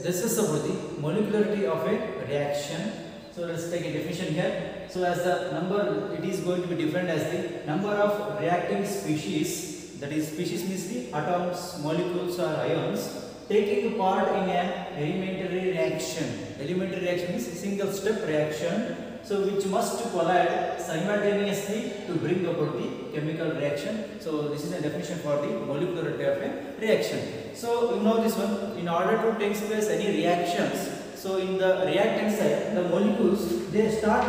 This is about the molecularity of a reaction. So let's take a definition here. So as the number, it is going to be different as the number of reacting species. That is, species means the atoms, molecules or ions taking part in an elementary reaction. Elementary reaction means single step reaction. So which must collide simultaneously to bring about the chemical reaction. So this is a definition for the molecularity of a reaction. So you know this one, in order to take place any reactions, so in the reactant side, the molecules, they start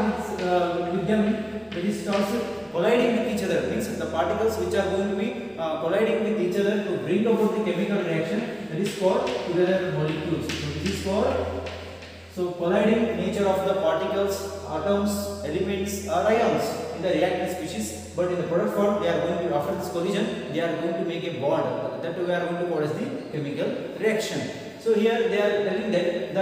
with them, it starts colliding with each other, means the particles which are going to be colliding with each other to bring about the chemical reaction, that is called together molecules. So this is called, so colliding nature of the particles, atoms, elements or ions in the reactant species, but in the product form they are going to, after this collision, they are going to make a bond that we are going to call as the chemical reaction. So here they are telling that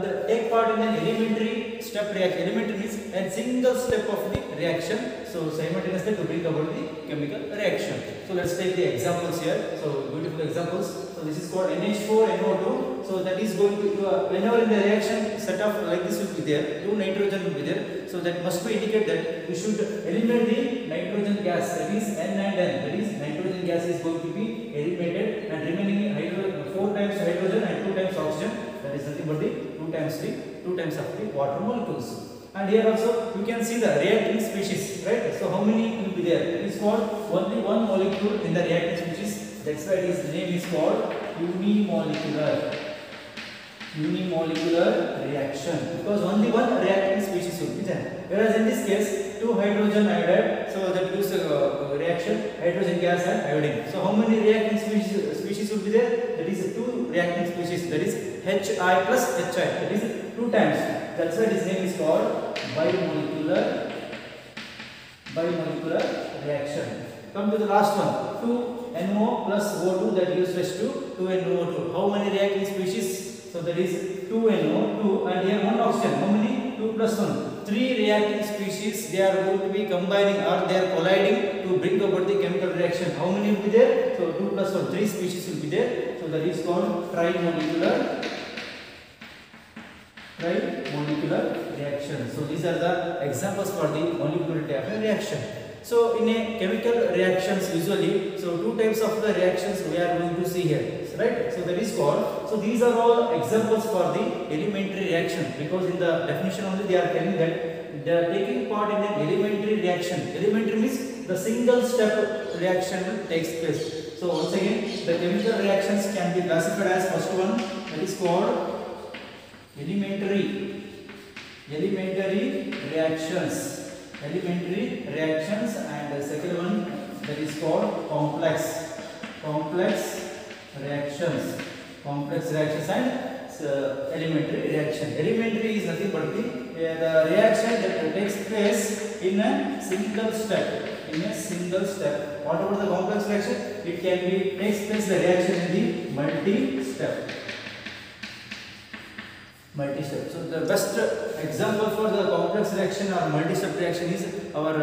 the take part in an elementary step reaction. Elementary means a single step of the reaction. So simultaneously to bring about the chemical reaction. So let's take the examples here. So beautiful examples. So this is called NH4NO2. So that is going to whenever in the reaction set up like this will be there, 2 nitrogen will be there. So that must be indicate that we should eliminate the nitrogen gas, that is N and N. That is nitrogen gas is going to be eliminated and remaining 4 times hydrogen and 2 times oxygen. That is nothing but the 2 times of the water molecules. And here also you can see the reacting species, right? So how many will be there? It is called only one molecule in the reacting species. That's why its name is called unimolecular reaction, because only one reacting species will be there. Whereas in this case, 2 hydrogen iodide, so that gives a reaction hydrogen gas and iodine. So how many reacting species will be there? That is 2 reacting species, that is Hi plus Hi, that is 2 times. That's why its name is called bimolecular reaction. Come to the last one, 2NO plus O2, that gives rise to 2NO2. How many reacting species? So that is 2NO2 and here 1 oxygen. How many? 2 plus 1. 3 reacting species, they are going to be combining or they are colliding to bring about the chemical reaction. How many will be there? So 2 plus 1, 3 species will be there. So that is called trimolecular reaction. So these are the examples for the molecularity of a reaction. So in a chemical reactions usually, so 2 types of the reactions we are going to see here, right? So that is called, so these are all examples for the elementary reaction, because in the definition only they are telling that they are taking part in an elementary reaction. Elementary means the single step reaction takes place. So once again, the chemical reactions can be classified as first one, that is called elementary reactions, and the second one, that is called complex reactions and elementary reaction. Elementary is nothing but the reaction that takes place in a single step. What about the complex reaction? It can be takes place the reaction in the multi-step. So the best example for the complex reaction or multi-step reaction is our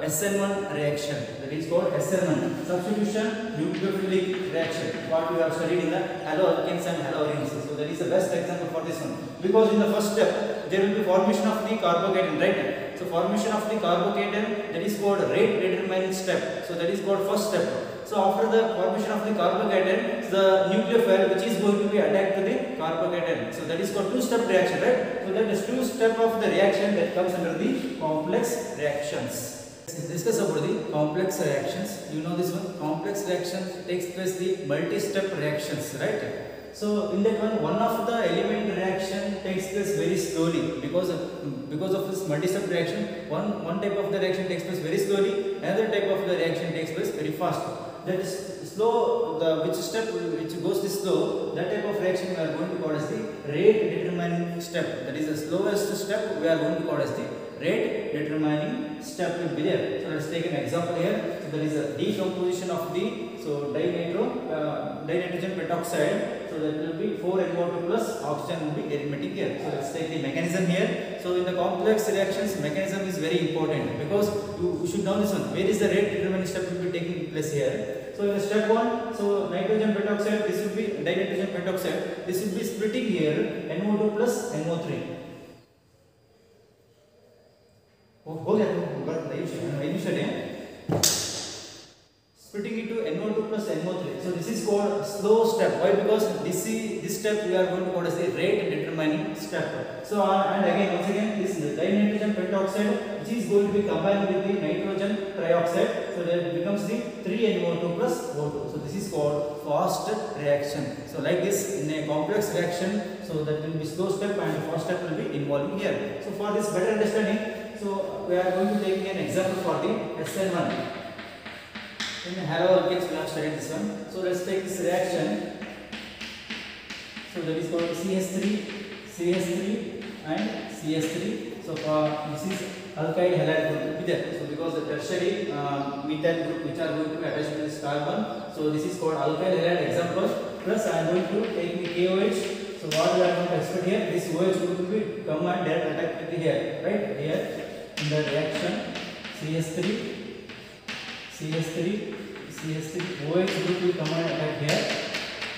SN1 reaction. That is called SN1, substitution nucleophilic reaction. What we have studied in the haloalkanes and haloarenes. So that is the best example for this one. Because in the first step there will be formation of the carbocation, right? So formation of the carbocation, that is called rate determining step. So that is called first step. So after the formation of the carbocation, the nucleophile which is going to be attached to the carbocation. So that is called 2-step reaction, right? So that is 2-step of the reaction that comes under the complex reactions. Let's discuss about the complex reactions. You know this one, complex reaction takes place the multi-step reactions, right? So in that one of the element reaction takes place very slowly because of this multi-step reaction. One type of the reaction takes place very slowly, another type of the reaction takes place very fast. That is slow, which goes this slow, that type of reaction we are going to call as the rate determining step. That is the slowest step we are going to call as the rate determining step will be there. So let's take an example here. So there is a decomposition of the dinitrogen pentoxide. So that will be 4NO2 plus oxygen will be emitting here. So let's take the mechanism here. So in the complex reactions, mechanism is very important because you should know this one. Where is the rate determining step will be taking place here? So in step 1, so nitrogen pentoxide, this will be dinitrogen pentoxide, this will be splitting here NO2 plus NO3. हो गया splitting into NO2 plus NO3. So this is called slow step. Why? Because this step we are going to call as the rate determining step. So and again once again this dinitrogen pentoxide which is going to be combined with the nitrogen trioxide. So that becomes the 3NO2 plus O2. So this is called fast reaction. So like this in a complex reaction, so that will be slow step and fast step will be involving here. So for this better understanding, so we are going to take an example for the SN1. In haloalkanes we have studied this one. So let's take this reaction. So that is called CH3, CH3 and CH3. So this is alkyl halide group will be there. So because the tertiary methyl group which are going to be attached to this carbon. So this is called alkyl halide example. Plus I am going to take the KOH. So what we are going to expect here, this OH group will be come and direct attack with here, right? Here in the reaction CH3, OH group will come and attack here.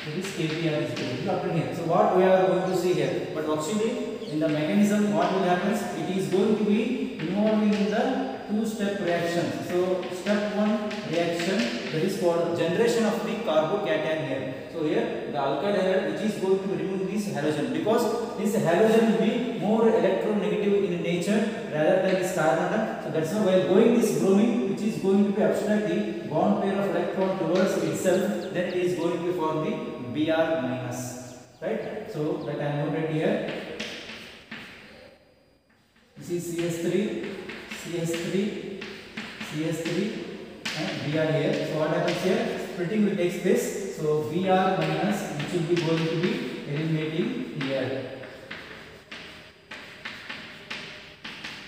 So this KPR is going to happen here. So what we are going to see here, but actually in the mechanism what will happen, it is going to be involving in the two-step reaction. So step 1 reaction, that is called generation of the carbocation here. So here the alkyl halide which is going to remove this halogen, because this halogen will be more electronegative in nature rather than this carbon atom. So that's why while going this bromine which is going to be obstruct the bond pair of electron towards itself, then it is going to form the Br minus, right? So that I am noted here. This is CH3, CH3, CH3 and Br here. So what happens here? Splitting will take place. So Br minus which will be going to be eliminating here.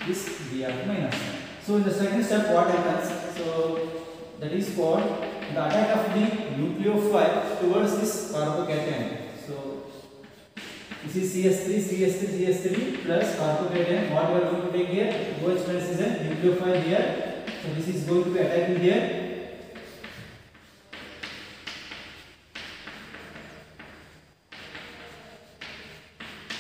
This Br minus. So in the second step what happens? So that is called the attack of the nucleophile towards this carbocation. So this is CH3 plus carbocation. What we are going to take here? OH minus is a nucleophile here. So this is going to be attacking here.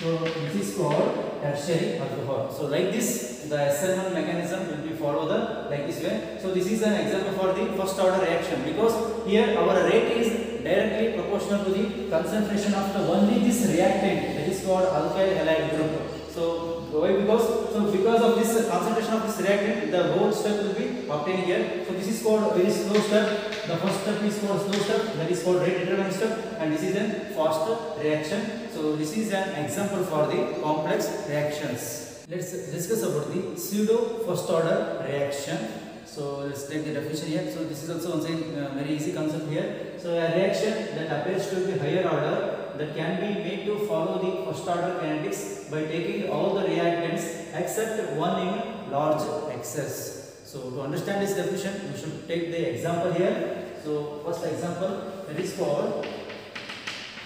So this is called tertiary alcohol. So like this, the SN1 mechanism will be followed like this way. So this is an example for the first order reaction, because here our rate is directly proportional to the concentration of the only this reactant, that is called alkyl halide group. So why? Because of this concentration of this reactant, the whole step will be obtained here. So this is called very slow step. The first step is called slow step, that is called rate determining step, and this is a fast reaction. So this is an example for the complex reactions. Let's discuss about the pseudo first order reaction. So let's take the definition here. So this is also once again very easy concept here. So a reaction that appears to be higher order, that can be made to follow the first order kinetics by taking all the reactants except one in large excess. So to understand this definition, we should take the example here. So first example, that is called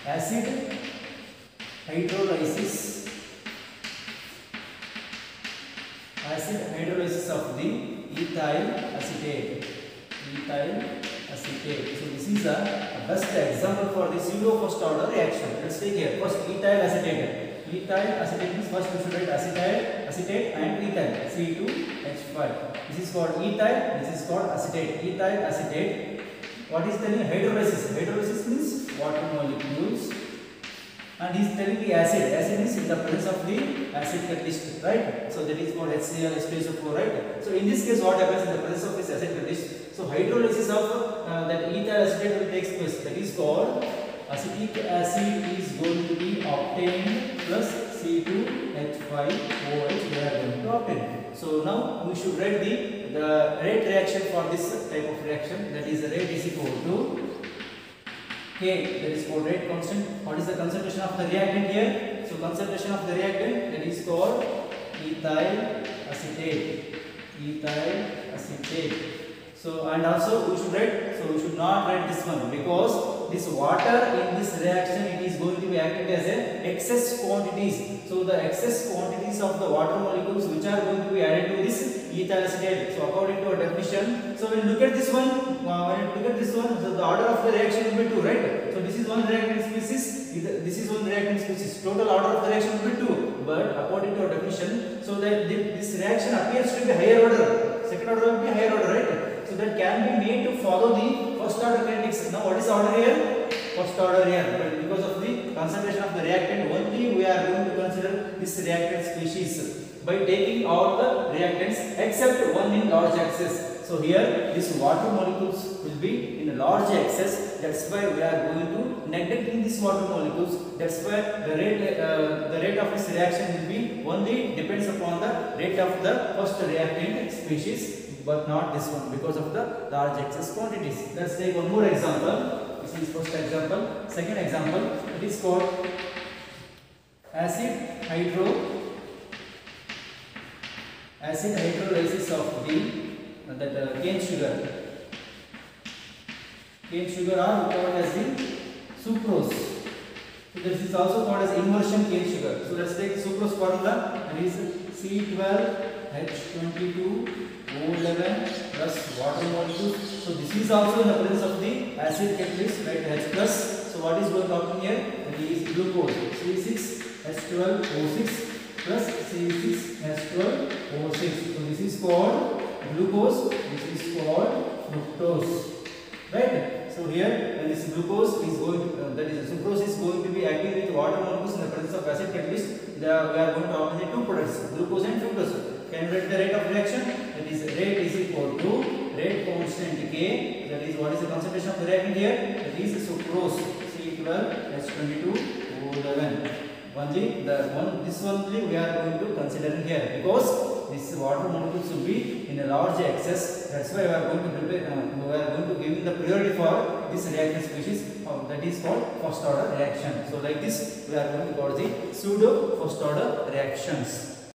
acid hydrolysis. Acid hydrolysis of the ethyl acetate. Ethyl acetate. So this is a best example for the pseudo first order reaction. Let's take here first ethyl acetate. Ethyl acetate means first we should write acetate and ethyl C2H5. This is called ethyl. This is called acetate. Ethyl acetate. What is telling hydrolysis? Hydrolysis means water molecules. And he is telling the acid. Acid means in the presence of the acid catalyst, right? So that is called HCl, H2SO4, right? So in this case, what happens in the presence of this acid catalyst? So hydrolysis of that ethyl acetate will take place. That is called acetic acid is going to be obtained plus C2H5OH we are going to obtain. So now we should write the rate reaction for this type of reaction. That is the rate is equal to K, that is called rate constant. What is the concentration of the reactant here? So concentration of the reactant, that is called ethyl acetate. Ethyl acetate. So and also we should write. So we should not write this one, because this water in this reaction, it is going to be acting as a excess quantities. So the excess quantities of the water molecules which are going to be added to this ethyl acetate. So according to our definition, so when you look at this one, so the order of the reaction will be 2, right? So this is one reactant species, this is one reactant species. Total order of the reaction will be 2. But according to our definition, so that this reaction appears to be higher order. Second order will be higher order, right? So that can be made to follow the first order kinetics. Now what is order here? First order here. But because of the concentration of the reactant, only we are going to consider this reactant species by taking all the reactants except one in large excess. So here these water molecules will be in a large excess. That's why we are going to neglecting these water molecules. That's why the rate of this reaction will be only depends upon the rate of the first reactant species, but not this one because of the large excess quantities. Let's take one more example. This is first example. Second example, it is called acid hydrolysis of the cane sugar. Cane sugar are called as the sucrose. So this is also called as inversion cane sugar. So let's take sucrose formula. It is C12H22O11 plus water molecules. So this is also in the presence of the acid catalyst, right? H plus. So what is going to happen here? It is glucose. C6H12O6 plus C6H12O6. So this is called glucose. This is called fructose. Right? So here when this glucose is going to, that is sucrose is going to be acting with water molecules in the presence of acid catalyst, we are going to obtain two products, glucose and fructose. Can you write the rate of reaction? That is rate is equal to rate constant K. That is what is the concentration of the reactant here? That is sucrose C12H22O11. Only this only we are going to consider here because this water molecules will be in a large excess. That's why we are going to give the priority for this reactant species that is called first order reaction. So like this we are going to call the pseudo first order reactions.